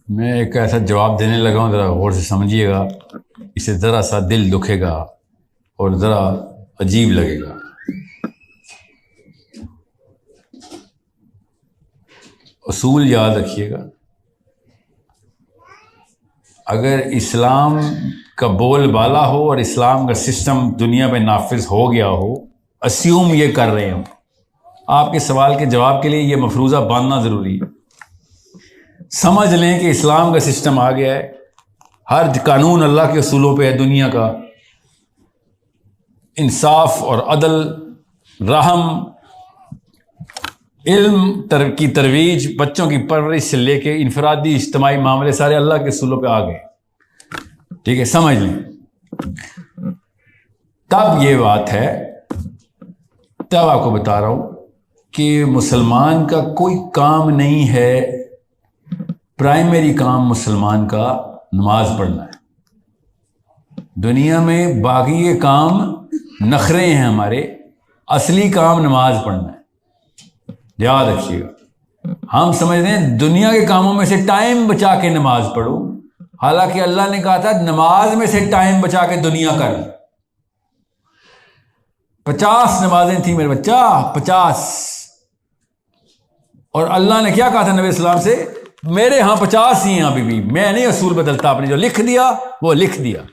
मैं एक ऐसा जवाब देने लगा हूँ, ज़रा गौर से समझिएगा। इसे ज़रा सा दिल दुखेगा और ज़रा अजीब लगेगा। उसूल याद रखिएगा। अगर इस्लाम का बोलबाला हो और इस्लाम का सिस्टम दुनिया में नाफिज हो गया हो, अस्यूम ये कर रहे हो, आपके सवाल के जवाब के लिए ये मफरूज़ा बांधना ज़रूरी है। समझ लें कि इस्लाम का सिस्टम आ गया है, हर कानून अल्लाह के उसूलों पे है दुनिया का। इंसाफ और अदल, रहम, इल्म की तरवीज, बच्चों की परवरिश से लेके इनफरादी इज्तिमाई मामले सारे अल्लाह के उसूलों पे आ गए। ठीक है, समझ लें। तब ये बात है, तब आपको बता रहा हूं कि मुसलमान का कोई काम नहीं है, प्राइमरी काम मुसलमान का नमाज पढ़ना है। दुनिया में बाकी के काम नखरे हैं हमारे, असली काम नमाज पढ़ना है। याद रखिएगा। हम समझ रहे हैं दुनिया के कामों में से टाइम बचा के नमाज पढ़ो, हालांकि अल्लाह ने कहा था नमाज में से टाइम बचा के दुनिया कर। 50 नमाजें थी मेरे बच्चा, 50। और अल्लाह ने क्या कहा था नबी सल्लल्लाहु अलैहि वसल्लम से? मेरे यहां 50 ही हैं अभी भी, मैं नहीं असूल बदलता, आपने जो लिख दिया वो लिख दिया।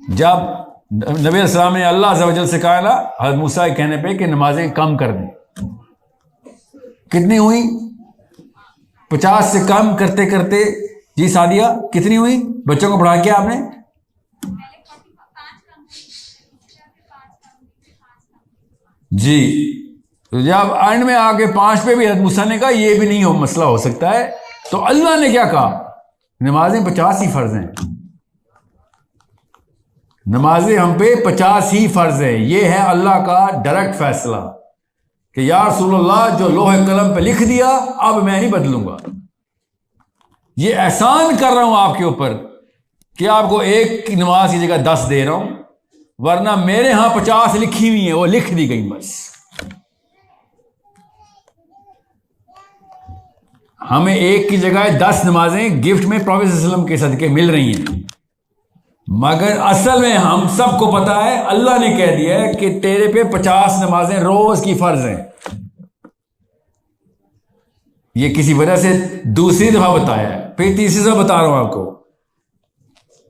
जब नबी अस्सलाम ने अल्लाह अज़्ज़ व जल से कहा ना हज़रत मूसा के कहने पे कि नमाजें कम कर दें, कितनी हुई? 50 से कम करते करते जी सादिया कितनी हुई? बच्चों को पढ़ा क्या आपने? जी, तो जब एंड में आके 5 पे भी हज़रत मूसा ने कहा ये भी नहीं हो मसला हो सकता है, तो अल्लाह ने क्या कहा? नमाजें 50 ही फर्ज हैं। नमाजें हम पे 50 ही फर्ज है। ये है अल्लाह का डायरेक्ट फैसला कि या रसूलल्लाह जो लोहे कलम पे लिख दिया अब मैं नहीं बदलूंगा। ये एहसान कर रहा हूं आपके ऊपर कि आपको एक की नमाज की जगह 10 दे रहा हूं, वरना मेरे यहां 50 लिखी हुई है, वो लिख दी गई बस। हमें एक की जगह 10 नमाजें गिफ्ट में प्रॉफेट सल्लल्लाहु अलैहि वसल्लम के सदके मिल रही हैं, मगर असल में हम सबको पता है अल्लाह ने कह दिया है कि तेरे पे 50 नमाजें रोज की फर्ज हैं। ये किसी वजह से दूसरी दफा बताया है, फिर तीसरी दफा बता रहा हूं आपको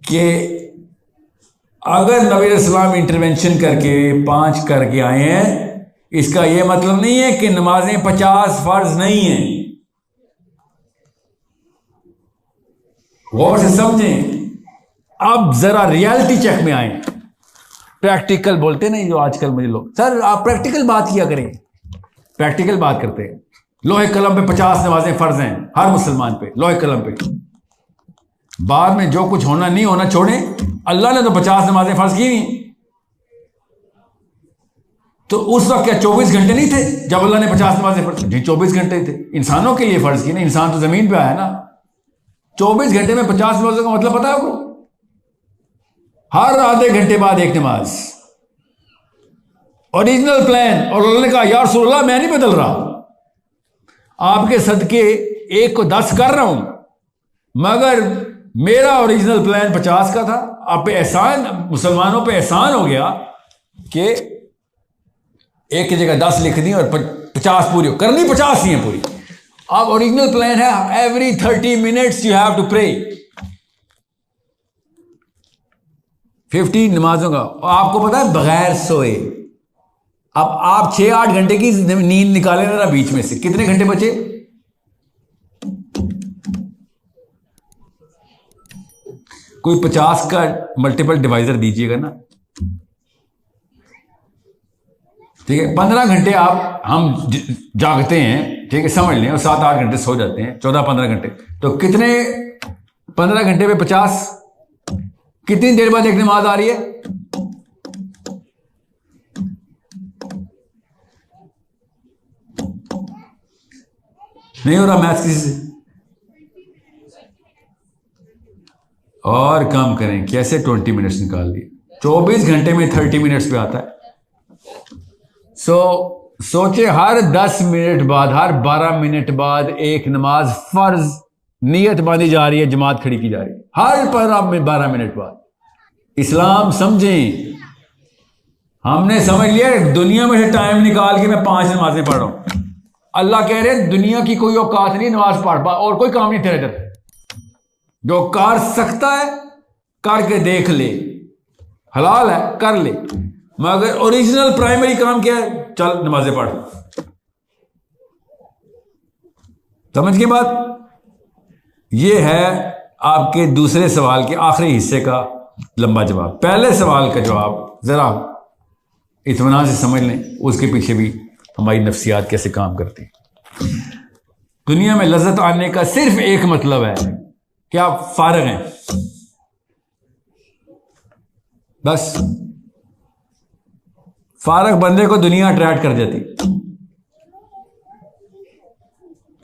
कि अगर नबी इस्लाम इंटरवेंशन करके 5 करके आए हैं, इसका यह मतलब नहीं है कि नमाजें 50 फर्ज नहीं है। गौर से समझें। अब जरा रियलिटी चेक में आए। प्रैक्टिकल बोलते नहीं जो आजकल मुझे लोग, सर आप प्रैक्टिकल बात किया करें। प्रैक्टिकल बात करते हैं। लोहे कलम पे 50 नमाजें फर्ज हैं हर मुसलमान पे, लोहे कलम पे। बाद में जो कुछ होना नहीं होना छोड़ें, अल्लाह ने तो 50 नमाजें फर्ज की हुई। तो उस वक्त क्या 24 घंटे नहीं थे जब अल्लाह ने 50 नमाजें फर्ज? जी 24 घंटे थे, इंसानों के लिए फर्ज की ना, इंसान तो जमीन पे आया ना। 24 घंटे में 50 नमाजों का मतलब पता है आपको? हर आधे घंटे बाद एक नमाज, ओरिजिनल प्लान। और अल्लाह ने कहा या रसूलल्लाह मैं नहीं बदल रहा, आपके सदके एक को 10 कर रहा हूं, मगर मेरा ओरिजिनल प्लान 50 का था। आप पे एहसान, मुसलमानों पे एहसान हो गया कि एक की जगह 10 लिख दी और 50 पूरी करनी, 50 ही है पूरी। अब ओरिजिनल प्लान है every 30 minutes you have to pray, 50 नमाजों का। आपको पता है बगैर सोए, अब आप 6-8 घंटे की नींद निकाले ना बीच में से, कितने घंटे बचे? कोई 50 का मल्टीपल डिवाइजर दीजिएगा ना, ठीक है। 15 घंटे हम जागते हैं, ठीक है, समझ लें, और 7-8 घंटे सो जाते हैं, 14-15 घंटे। तो कितने 15 घंटे में 50, कितनी देर बाद एक नमाज आ रही है? नहीं हो रहा मैथ्स किसी से? और कम करें, कैसे 20 मिनट्स निकाल दिए? 24 घंटे में 30 मिनट्स पे आता है। सो सोचे हर 10 मिनट बाद, हर 12 मिनट बाद एक नमाज फर्ज नियत बांधी जा रही है, जमात खड़ी की जा रही है हर 12 मिनट बाद। इस्लाम समझें, हमने समझ लिया दुनिया में से टाइम निकाल के मैं 5 नमाजें पढ़ रहा हूं। अल्लाह कह रहे दुनिया की कोई औकात नहीं नमाज पढ़ पा, और कोई काम नहीं तेरे इधर। जो कर सकता है करके देख ले, हलाल है कर ले, मगर ओरिजिनल प्राइमरी काम क्या है? चल नमाजें पढ़। समझ के बाद ये है आपके दूसरे सवाल के आखिरी हिस्से का लंबा जवाब। पहले सवाल का जवाब जरा इत्मीनान से समझ लें, उसके पीछे भी हमारी नफ्सियात कैसे काम करती है। दुनिया में लज्जत आने का सिर्फ एक मतलब है कि आप फारिग हैं, बस। फारिग बंदे को दुनिया अट्रैक्ट कर देती,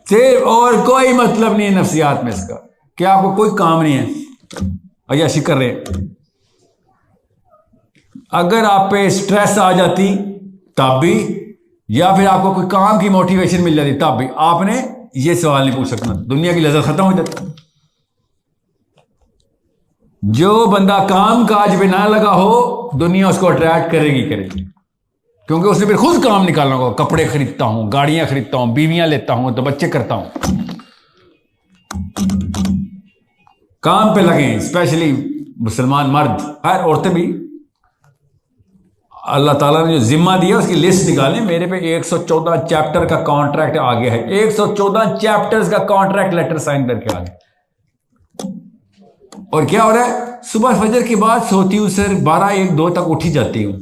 सिर्फ, और कोई मतलब नहीं है नफ्सियात में इसका, कि आपको कोई काम नहीं है, अय्याशी कर रहे हैं। अगर आप पे स्ट्रेस आ जाती तब भी, या फिर आपको कोई काम की मोटिवेशन मिल जाती तब भी, आपने ये सवाल नहीं पूछ सकना, दुनिया की लज्जत खत्म हो जाती। जो बंदा काम काज पे ना लगा हो, दुनिया उसको अट्रैक्ट करेगी, क्योंकि उसने फिर खुद काम निकालना होगा। कपड़े खरीदता हूं, गाड़ियां खरीदता हूं, बीवियां लेता हूं, तो बच्चे करता हूं। काम पे लगे, स्पेशली मुसलमान मर्द, हर औरतें भी। अल्लाह ताला ने जो जिम्मा दिया उसकी लिस्ट निकालें। मेरे पे 114 चैप्टर का कॉन्ट्रैक्ट आ गया है, 114 चैप्टर्स का कॉन्ट्रैक्ट लेटर साइन करके आ गया। और क्या हो रहा है? सुबह फजर के बाद सोती हूं सर, 12, 1, 2 तक उठी जाती हूं।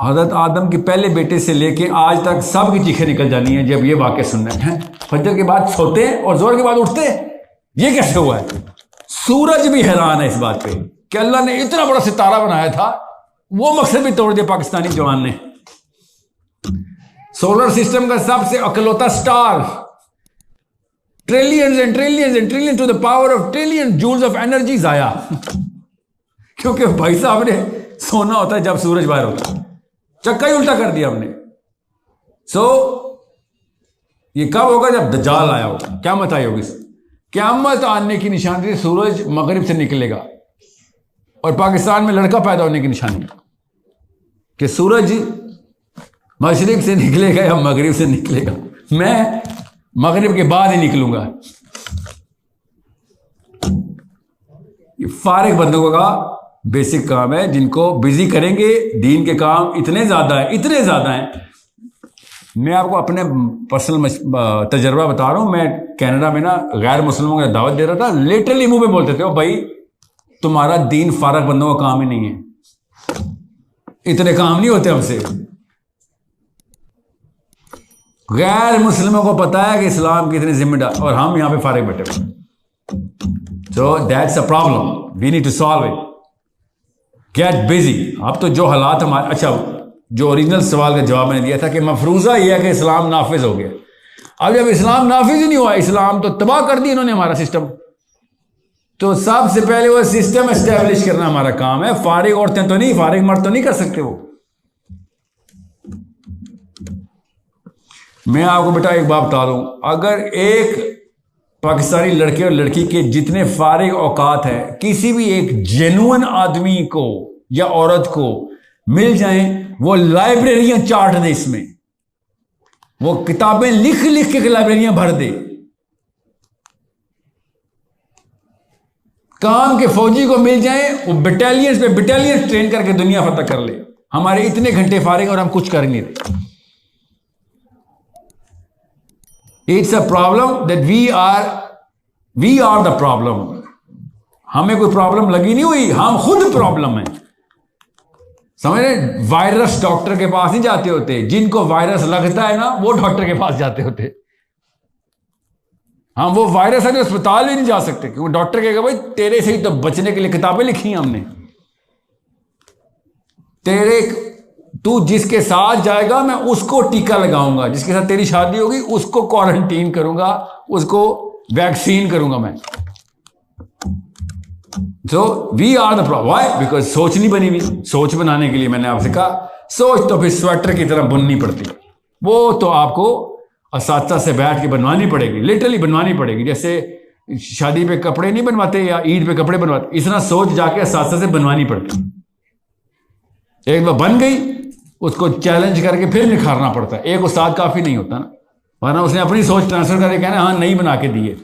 हजरत आदम के पहले बेटे से लेके आज तक सब की चीखें निकल जानी है जब ये वाक्य सुनना है। फजर के बाद सोते हैं और जोर के बाद उठते हैं, ये कैसे हुआ है? सूरज भी हैरान है इस बात पे कि अल्लाह ने इतना बड़ा सितारा बनाया था, वो मकसद भी तोड़ दिया पाकिस्तानी जवान ने। सोलर सिस्टम का सबसे अकलौता star, trillions and trillions and trillion to the power of trillion joules of energy जाया, क्योंकि भाई साहब ने सोना होता है जब सूरज बाहर होता है, चक्का ही उल्टा कर दिया हमने। ये कब होगा? जब दज्जाल आया होगा, क़यामत आई होगी। क़यामत आने की निशानी सूरज मगरिब से निकलेगा, और पाकिस्तान में लड़का पैदा होने की निशानी कि सूरज मशरिक से निकलेगा या मगरिब से निकलेगा। मैं मगरिब के बाद ही निकलूंगा। ये फारिग बंदों का बेसिक काम है, जिनको बिजी करेंगे। दीन के काम इतने ज्यादा हैं। मैं आपको अपने पर्सनल तजर्बा बता रहा हूं। मैं कनाडा में ना गैर मुस्लिमों को दावत दे रहा था, लिटरली मुंह पे बोलते थे, ओ भाई तुम्हारा दीन फारिग बंदों का काम ही नहीं है, इतने काम नहीं होते हमसे। गैर मुस्लिमों को पता है कि इस्लाम कितनी जिम्मेदार, और हम यहां पे फारिग बैठे हुए। So that's a problem, we need to solve it, get busy. अब तो जो हालात हमारे, अच्छा जो ओरिजिनल सवाल का जवाब मैंने दिया था कि मफरूजा यह है कि इस्लाम नाफिज हो गया। अब जब इस्लाम नाफिज ही नहीं हुआ, इस्लाम तो तबाह कर दिया इन्होंने हमारा सिस्टम, तो सबसे पहले वो सिस्टम एस्टेब्लिश करना हमारा काम है। फारिग औरतें तो नहीं, फारिग मर्द तो नहीं कर सकते वो। मैं आपको बेटा एक बात बता दूं, अगर एक पाकिस्तानी लड़के और लड़की के जितने फारिग औकात है, किसी भी एक जेन्युइन आदमी को या औरत को मिल जाएं, वो लाइब्रेरियां चार्ट दे, इसमें वो किताबें लिख लिख के लाइब्रेरियां भर दे। काम के फौजी को मिल जाए, वो बटालियंस पे बटालियंस ट्रेन करके दुनिया फतह कर ले। हमारे इतने घंटे फारिग और हम कुछ कर नहीं रहे। It's a problem that we are the problem. हमें कोई प्रॉब्लम लगी नहीं हुई, हम खुद प्रॉब्लम है, समझ रहे? वायरस डॉक्टर के पास नहीं जाते होते, जिनको वायरस लगता है ना वो डॉक्टर के पास जाते होते। हम वो वायरस है, अस्पताल भी नहीं जा सकते, क्योंकि डॉक्टर कहेगा भाई तेरे से ही तो बचने के लिए किताबें लिखी हैं हमने, तू जिसके साथ जाएगा मैं उसको टीका लगाऊंगा, जिसके साथ तेरी शादी होगी उसको क्वारंटीन करूंगा, उसको वैक्सीन करूंगा मैं। So we are the problem, why? Because सोच नहीं बनी हुई। सोच बनाने के लिए मैंने आपसे कहा सोच तो फिर स्वेटर की तरह बुननी पड़ती, वो तो आपको असातिज़ा से बैठ के बनवानी पड़ेगी, लिटरली बनवानी पड़ेगी। जैसे शादी पे कपड़े नहीं बनवाते या ईद पे कपड़े बनवाते, इस तरह सोच जाके असातिज़ा से बनवानी पड़ती। एक बार बन गई, उसको चैलेंज करके फिर निखारना पड़ता है। एक उस्ताद काफ़ी नहीं होता ना, वरना उसने अपनी सोच ट्रांसफर करके कहना हाँ नहीं बना के दिए।